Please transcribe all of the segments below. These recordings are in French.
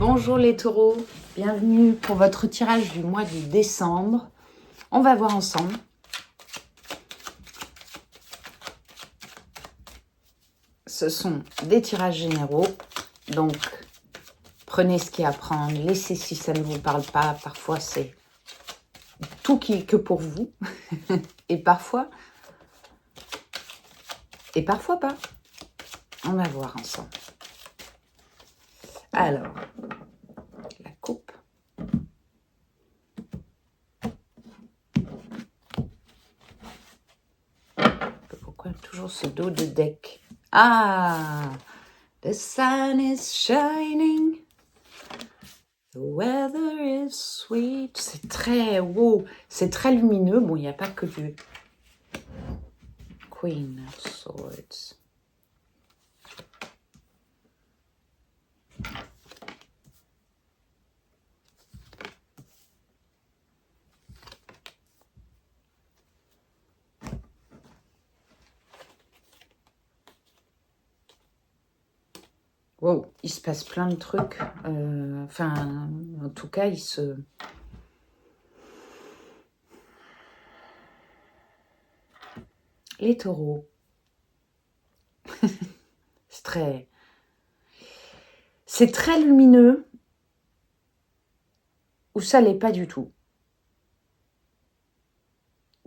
Bonjour les taureaux, bienvenue pour votre tirage du mois de décembre. On va voir ensemble. Ce sont des tirages généraux, donc prenez ce qu'il y a à prendre, laissez si ça ne vous parle pas. Parfois c'est tout qui est que pour vous, et parfois pas. On va voir ensemble. Alors, la coupe. Pourquoi toujours ce dos de deck? Ah, the sun is shining, the weather is sweet. C'est très wow, c'est très lumineux. Bon, il n'y a pas que du Queen of Swords. Wow, il se passe plein de trucs. Enfin, en tout cas, il se... Les taureaux. C'est très lumineux. Ou ça l'est pas du tout.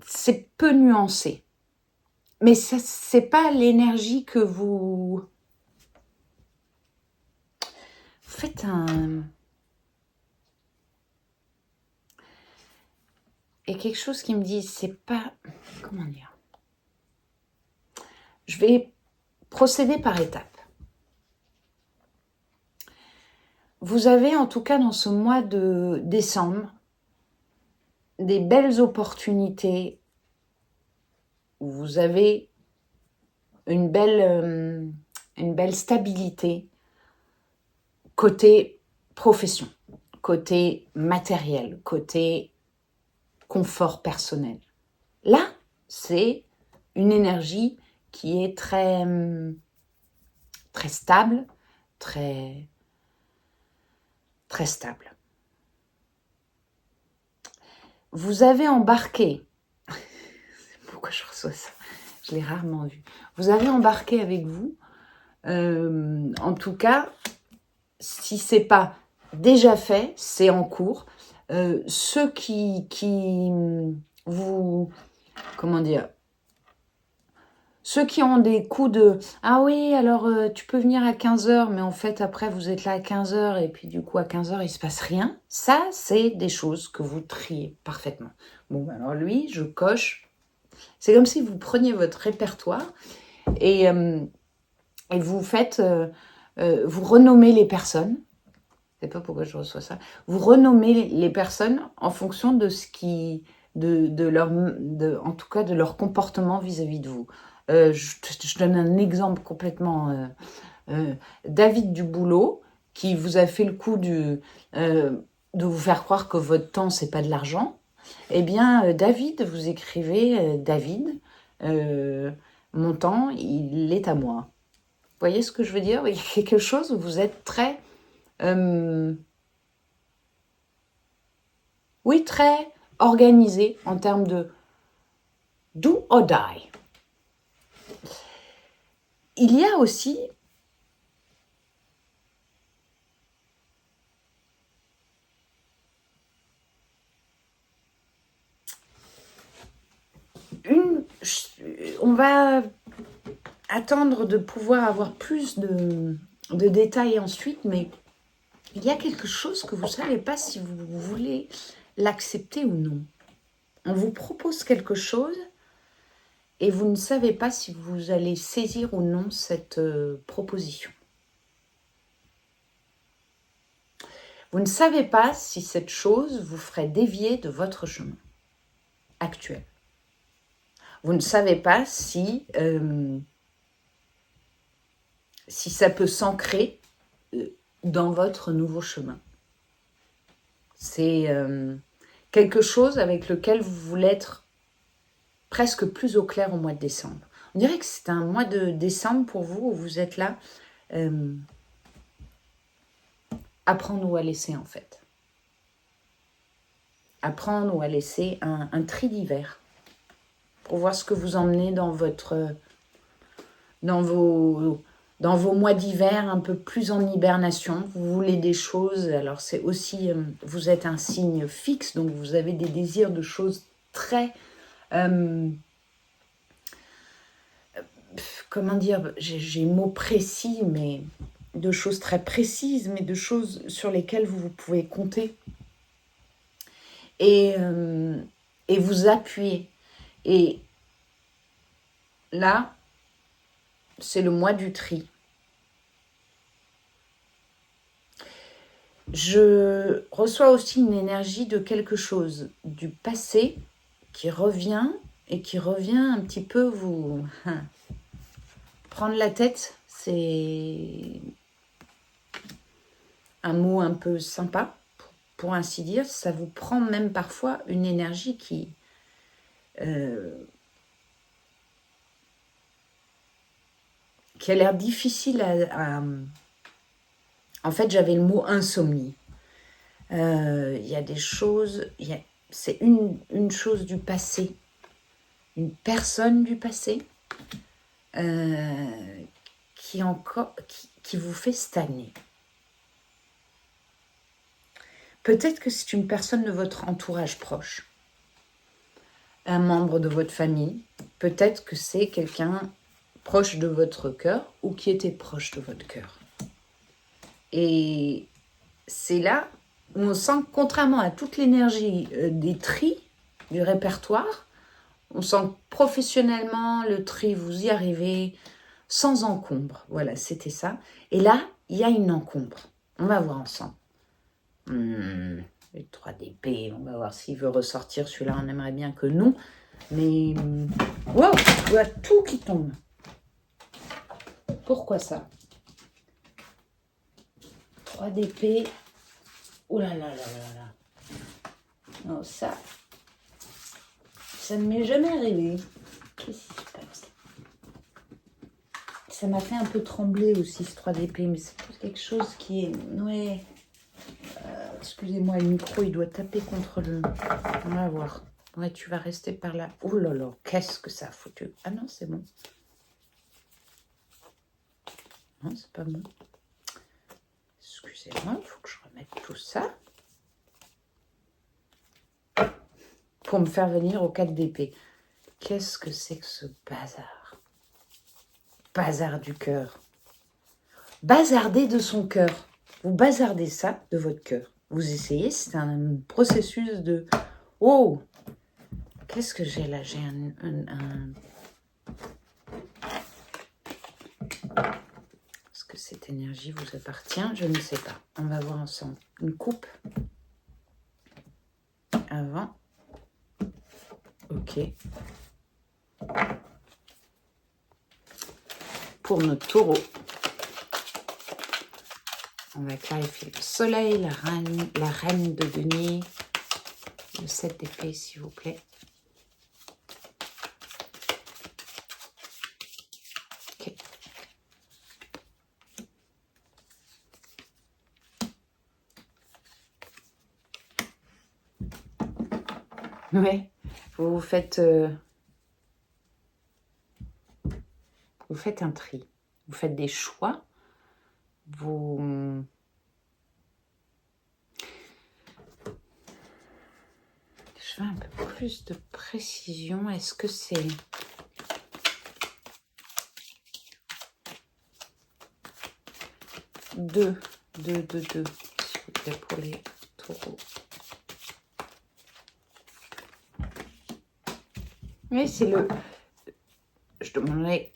C'est peu nuancé. Mais c'est pas l'énergie que vous... Faites un... Et quelque chose qui me dit, c'est pas... Comment dire? Je vais procéder par étapes. Vous avez en tout cas dans ce mois de décembre des belles opportunités où vous avez une belle stabilité côté profession, côté matériel, côté confort personnel. Là, c'est une énergie qui est très stable, très stable. Vous avez embarqué, pourquoi je reçois ça? Je l'ai rarement vu. Vous avez embarqué avec vous, en tout cas, si c'est pas déjà fait, c'est en cours. Ceux qui vous, comment dire, ceux qui ont des coups de « Ah oui, alors tu peux venir à 15h, mais en fait, après, vous êtes là à 15h, et puis du coup, à 15h, il se passe rien. » Ça, c'est des choses que vous triez parfaitement. Bon, alors lui, je coche. C'est comme si vous preniez votre répertoire et vous faites... vous renommez les personnes. Je ne sais pas pourquoi je reçois ça. Vous renommez les personnes en fonction de ce qui... en tout cas, de leur comportement vis-à-vis de vous. Je donne un exemple complètement... David du boulot, qui vous a fait le coup de vous faire croire que votre temps, c'est pas de l'argent. Eh bien, David, vous écrivez David, mon temps, il est à moi. Vous voyez ce que je veux dire? Il y a quelque chose où vous êtes très... oui, très organisé en termes de do or die. Il y a aussi on va attendre de pouvoir avoir plus de détails ensuite, mais il y a quelque chose que vous ne savez pas si vous voulez l'accepter ou non. On vous propose quelque chose et vous ne savez pas si vous allez saisir ou non cette proposition. Vous ne savez pas si cette chose vous ferait dévier de votre chemin actuel. Vous ne savez pas si ça peut s'ancrer dans votre nouveau chemin. C'est quelque chose avec lequel vous voulez être presque plus au clair au mois de décembre. On dirait que c'est un mois de décembre pour vous où vous êtes là apprendre ou à laisser en fait. Apprendre ou à laisser un tri divers pour voir ce que vous emmenez dans vos mois d'hiver un peu plus en hibernation. Vous voulez des choses, alors c'est aussi, vous êtes un signe fixe, donc vous avez des désirs de choses très, comment dire, j'ai mots précis, mais de choses très précises, mais de choses sur lesquelles vous pouvez compter et vous appuyer. Et là, c'est le mois du tri. Je reçois aussi une énergie de quelque chose du passé qui revient et qui revient un petit peu vous prendre la tête. C'est un mot un peu sympa, pour ainsi dire. Ça vous prend même parfois une énergie qui a l'air difficile à... En fait, j'avais le mot insomnie. Il y a des choses... C'est une chose du passé, une personne du passé qui vous fait stagner. Peut-être que c'est une personne de votre entourage proche, un membre de votre famille. Peut-être que c'est quelqu'un proche de votre cœur ou qui était proche de votre cœur. Et c'est là où on sent que contrairement à toute l'énergie des tris, du répertoire, on sent que professionnellement, le tri, vous y arrivez sans encombre. Voilà, c'était ça. Et là, il y a une encombre. On va voir ensemble. Le 3 d'épée, on va voir s'il veut ressortir. Celui-là, on aimerait bien que non. Mais, wow, il y a tout qui tombe. Pourquoi ça? 3 d'épée. Oh là là là là là. Non, ça ne m'est jamais arrivé. Qu'est-ce qui se passe? Ça m'a fait un peu trembler aussi, ce 3 d'épée, mais c'est quelque chose qui est... Ouais. Excusez-moi, le micro, il doit taper contre le... On va voir. Ouais, tu vas rester par là. Oh là là, qu'est-ce que ça a foutu? Ah non, c'est bon. Non, c'est pas bon. Excusez-moi, il faut que je remette tout ça. Pour me faire venir au 4 d'épée. Qu'est-ce que c'est que ce bazar? Bazar du cœur. Bazarder de son cœur. Vous bazardez ça de votre cœur. Vous essayez, c'est un processus de... Oh! Qu'est-ce que j'ai là? J'ai Est-ce que cette énergie vous appartient? Je ne sais pas. On va voir ensemble. Une coupe. Avant. Ok. Pour nos taureaux. On va clarifier le soleil, la reine de denier, le 7 d'épée, s'il vous plaît. Ok. Ouais, vous faites un tri. Vous faites des choix. Je veux un peu plus de précision. Est-ce que c'est... Deux, s'il vous plaît, pour les taureaux. Oui, c'est le... Je demanderais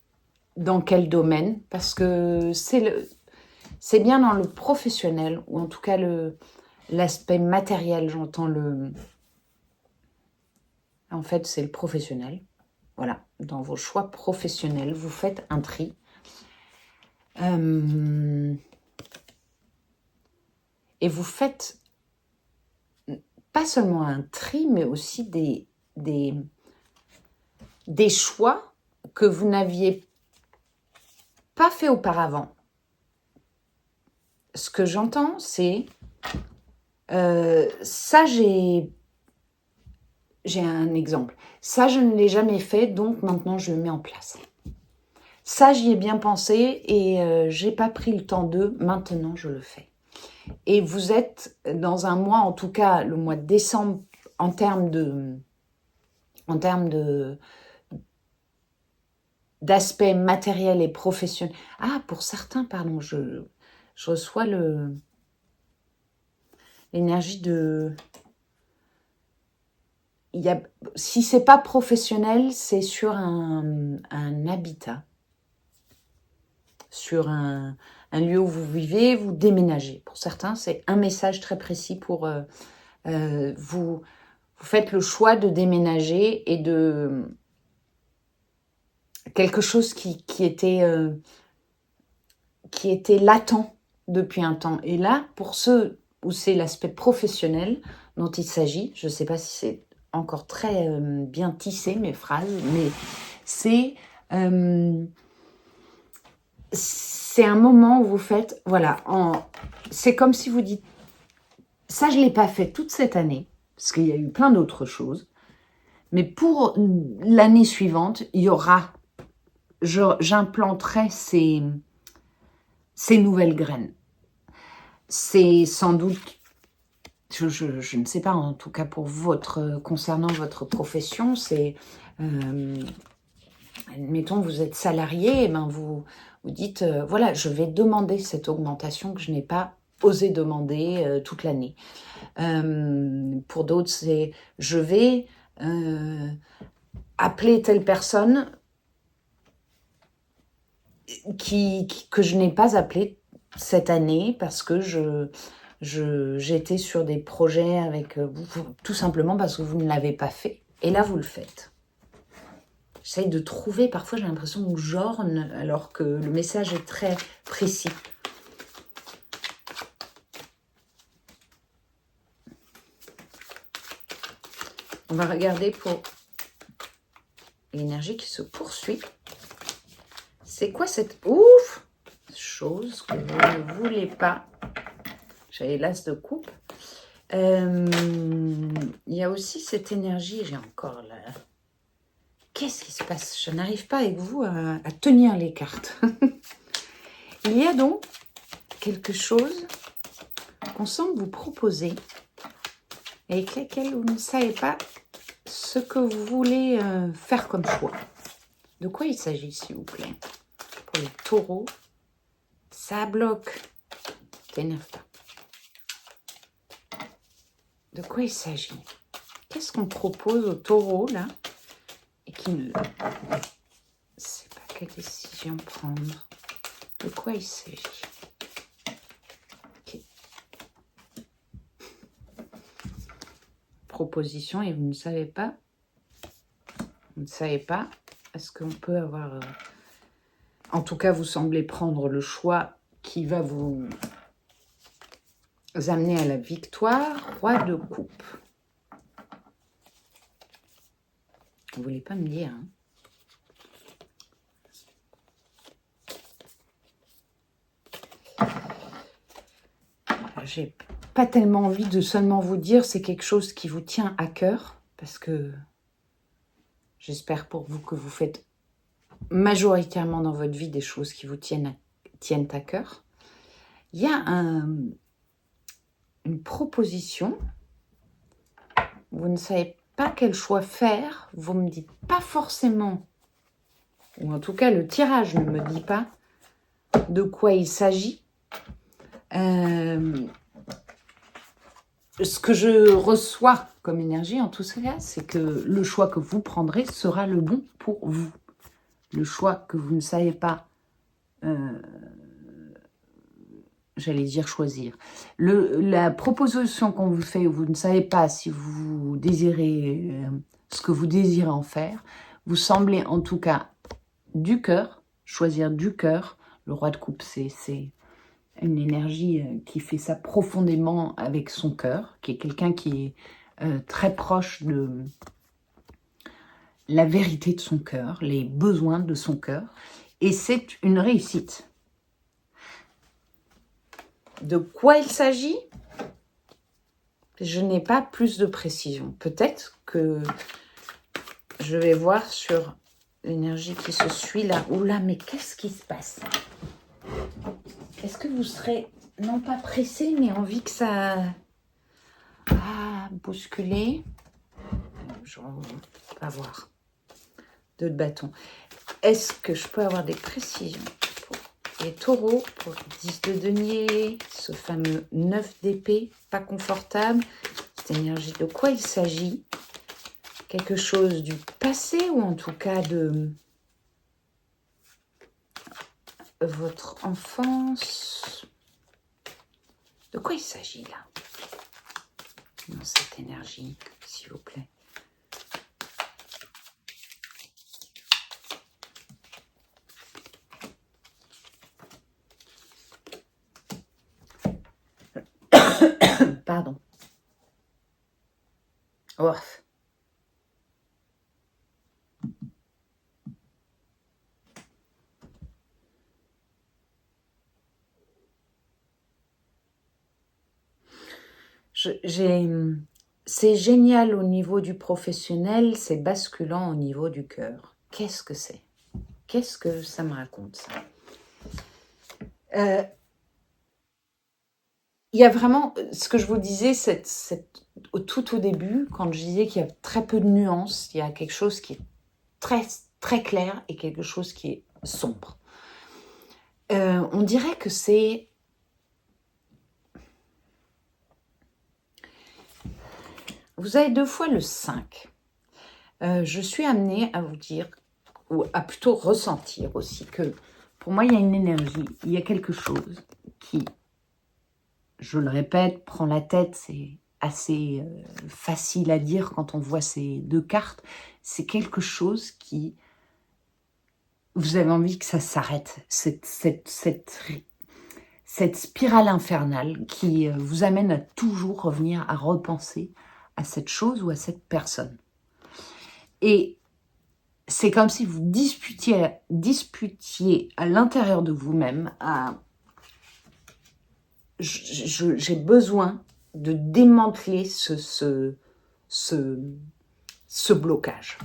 dans quel domaine, parce que c'est bien dans le professionnel, ou en tout cas l'aspect matériel, j'entends le... En fait, c'est le professionnel. Voilà, dans vos choix professionnels, vous faites un tri. Et vous faites pas seulement un tri, mais aussi des choix que vous n'aviez pas fait auparavant. ce que j'entends, c'est... ça, j'ai un exemple. Ça, je ne l'ai jamais fait, donc maintenant, je le mets en place. Ça, j'y ai bien pensé et j'ai pas pris le temps de... Maintenant, je le fais. Et vous êtes dans un mois, en tout cas le mois de décembre, en termes d'aspect matériel et professionnel. Ah, pour certains, pardon, je reçois l'énergie de... si c'est pas professionnel, c'est sur un habitat, sur un lieu où vous vivez, vous déménagez. Pour certains, c'est un message très précis pour vous faites le choix de déménager et de quelque chose qui était latent depuis un temps. Et là, pour ceux où c'est l'aspect professionnel dont il s'agit, je ne sais pas si c'est encore très bien tissé mes phrases, mais c'est un moment où vous faites, voilà, c'est comme si vous dites, ça je ne l'ai pas fait toute cette année, parce qu'il y a eu plein d'autres choses, mais pour l'année suivante, il y aura, j'implanterai ces nouvelles graines. C'est sans doute, je ne sais pas, en tout cas pour concernant votre profession, c'est, admettons, vous êtes salarié, et ben vous dites, voilà, je vais demander cette augmentation que je n'ai pas osé demander toute l'année. Pour d'autres, c'est, je vais appeler telle personne que je n'ai pas appelée cette année parce que j'étais sur des projets avec vous, tout simplement parce que vous ne l'avez pas fait. Et là, vous le faites. J'essaye de trouver, parfois j'ai l'impression que j'orne alors que le message est très précis. On va regarder pour l'énergie qui se poursuit. C'est quoi cette chose que vous ne voulez pas? J'avais l'as de coupe. Il y a aussi cette énergie, j'ai encore là. Qu'est-ce qui se passe? Je n'arrive pas avec vous à tenir les cartes. Il y a donc quelque chose qu'on semble vous proposer avec lequel vous ne savez pas ce que vous voulez faire comme choix. De quoi il s'agit, s'il vous plaît? Pour les taureaux, ça bloque. T'énerve pas. De quoi il s'agit? Qu'est-ce qu'on propose aux taureaux, là? Et qui ne sait pas quelle décision prendre. De quoi il s'agit? Okay. Proposition et vous ne savez pas. Vous ne savez pas. Est-ce qu'on peut avoir... En tout cas, vous semblez prendre le choix qui va vous amener à la victoire. Roi de coupe. Vous ne voulez pas me dire, hein? J'ai pas tellement envie de seulement vous dire c'est quelque chose qui vous tient à cœur, parce que j'espère pour vous que vous faites majoritairement dans votre vie des choses qui vous tiennent à cœur. Il y a une proposition, vous ne savez pas quel choix faire, vous me dites pas forcément, ou en tout cas le tirage ne me dit pas de quoi il s'agit. Ce que je reçois comme énergie en tout cas, c'est que le choix que vous prendrez sera le bon pour vous. Le choix que vous ne savez pas, j'allais dire choisir. La proposition qu'on vous fait, vous ne savez pas si vous désirez ce que vous désirez en faire, vous semblez en tout cas du cœur, choisir du cœur. Le roi de coupe, c'est une énergie qui fait ça profondément avec son cœur, qui est quelqu'un qui est très proche de la vérité de son cœur, les besoins de son cœur, et c'est une réussite. De quoi il s'agit? Je n'ai pas plus de précision. Peut-être que je vais voir sur l'énergie qui se suit là. Oula, mais qu'est-ce qui se passe? Est-ce que vous serez, non pas pressé, mais envie que ça... Ah, bousculer. Je ne peux pas voir. 2 de bâton. Est-ce que je peux avoir des précisions pour les taureaux, pour le 10 de denier, ce fameux 9 d'épée, pas confortable? Cette énergie, de quoi il s'agit? Quelque chose du passé ou en tout cas de votre enfance? De quoi il s'agit là? Dans cette énergie, s'il vous plaît. Pardon. Oh. C'est génial au niveau du professionnel, c'est basculant au niveau du cœur. Qu'est-ce que c'est? Qu'est-ce que ça me raconte, ça? Il y a vraiment, ce que je vous disais, tout au début, quand je disais qu'il y a très peu de nuances, il y a quelque chose qui est très, très clair et quelque chose qui est sombre. On dirait que c'est... Vous avez 2 fois le 5. Je suis amenée à vous dire, ou à plutôt ressentir aussi, que pour moi, il y a une énergie, il y a quelque chose qui, je le répète, prend la tête, c'est assez facile à dire quand on voit ces 2 cartes. C'est quelque chose qui... Vous avez envie que ça s'arrête, cette spirale infernale qui vous amène à toujours revenir à repenser à cette chose ou à cette personne. Et c'est comme si vous disputiez à l'intérieur de vous-même à... J'ai besoin de démanteler ce blocage,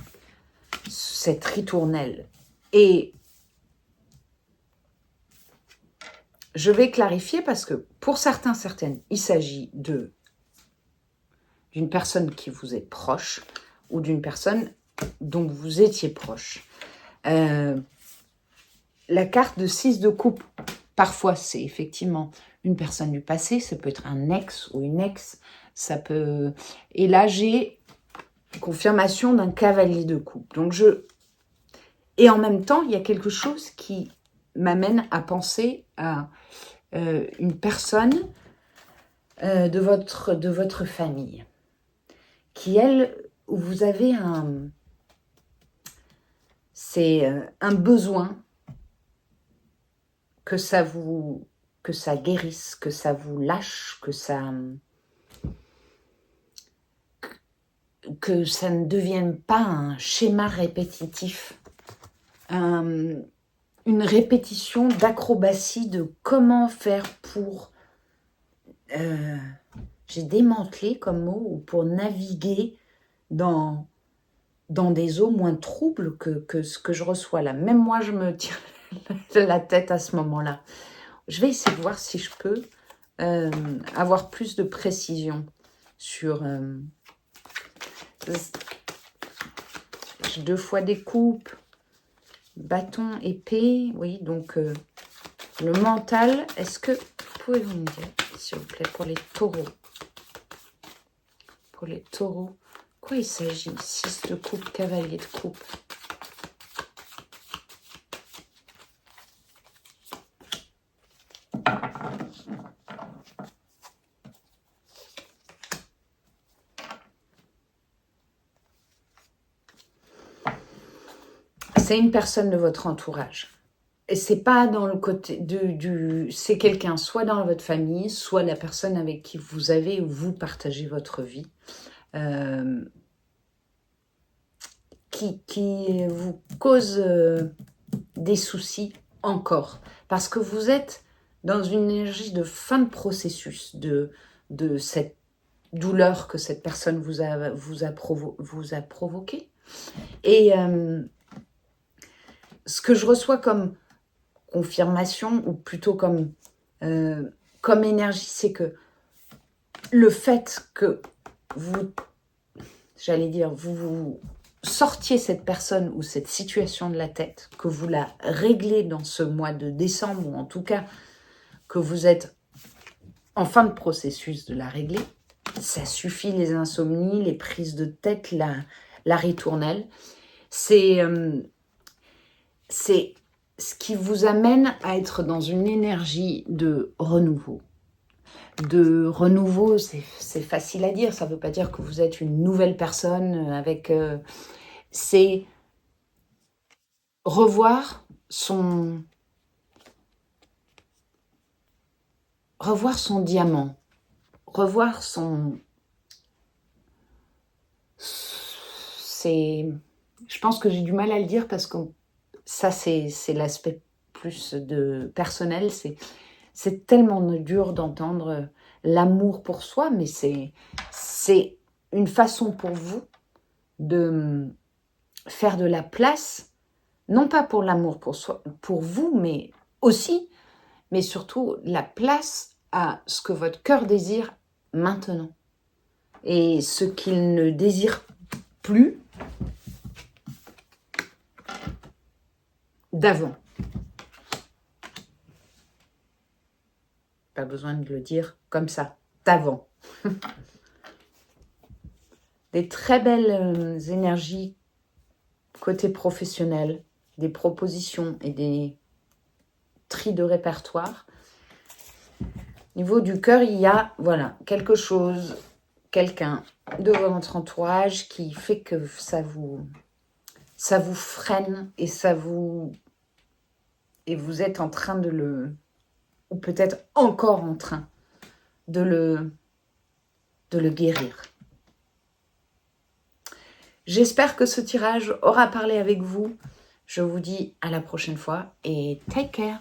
cette ritournelle. Et je vais clarifier parce que pour certains, certaines, il s'agit d'une personne qui vous est proche ou d'une personne dont vous étiez proche. La carte de 6 de coupe, parfois c'est effectivement une personne du passé, ça peut être un ex ou une ex, ça peut... Et là j'ai confirmation d'un cavalier de coupe. Donc et en même temps, il y a quelque chose qui m'amène à penser à une personne de votre famille qui, elle, où vous avez un besoin que ça guérisse, que ça vous lâche, que ça ne devienne pas un schéma répétitif, une répétition d'acrobatie de comment faire pour... j'ai démantelé comme mot, ou pour naviguer dans des eaux moins troubles que ce que je reçois là. Même moi, je me tire la tête à ce moment-là. Je vais essayer de voir si je peux avoir plus de précision sur... 2 fois des coupes, bâton, épée, oui, donc le mental. Est-ce que vous pouvez me dire, s'il vous plaît, pour les taureaux? Pour les taureaux, quoi il s'agit? 6 de coupe, cavalier de coupe. C'est une personne de votre entourage. Et c'est pas dans le côté c'est quelqu'un soit dans votre famille, soit la personne avec qui vous avez ou vous partagez votre vie, qui vous cause des soucis encore. Parce que vous êtes dans une énergie de fin de processus, de cette douleur que cette personne vous a provoqué. Et ce que je reçois comme confirmation, ou plutôt comme énergie, c'est que le fait que vous sortiez cette personne ou cette situation de la tête, que vous la réglez dans ce mois de décembre, ou en tout cas que vous êtes en fin de processus de la régler, ça suffit, les insomnies, les prises de tête, la ritournelle. C'est ce qui vous amène à être dans une énergie de renouveau. De renouveau, c'est facile à dire, ça ne veut pas dire que vous êtes une nouvelle personne avec... c'est revoir son diamant, revoir son... Je pense que j'ai du mal à le dire parce que ça, c'est l'aspect plus personnel. C'est tellement dur d'entendre l'amour pour soi, mais c'est une façon pour vous de faire de la place, non pas pour l'amour pour soi, pour vous, mais aussi, mais surtout la place à ce que votre cœur désire maintenant. Et ce qu'il ne désire plus d'avant. Pas besoin de le dire comme ça, d'avant. Des très belles énergies côté professionnel, des propositions et des tris de répertoire. Au niveau du cœur, il y a quelque chose, quelqu'un de votre entourage qui fait que ça vous freine et vous êtes en train ou peut-être encore en train de le guérir. J'espère que ce tirage aura parlé avec vous. Je vous dis à la prochaine fois et take care.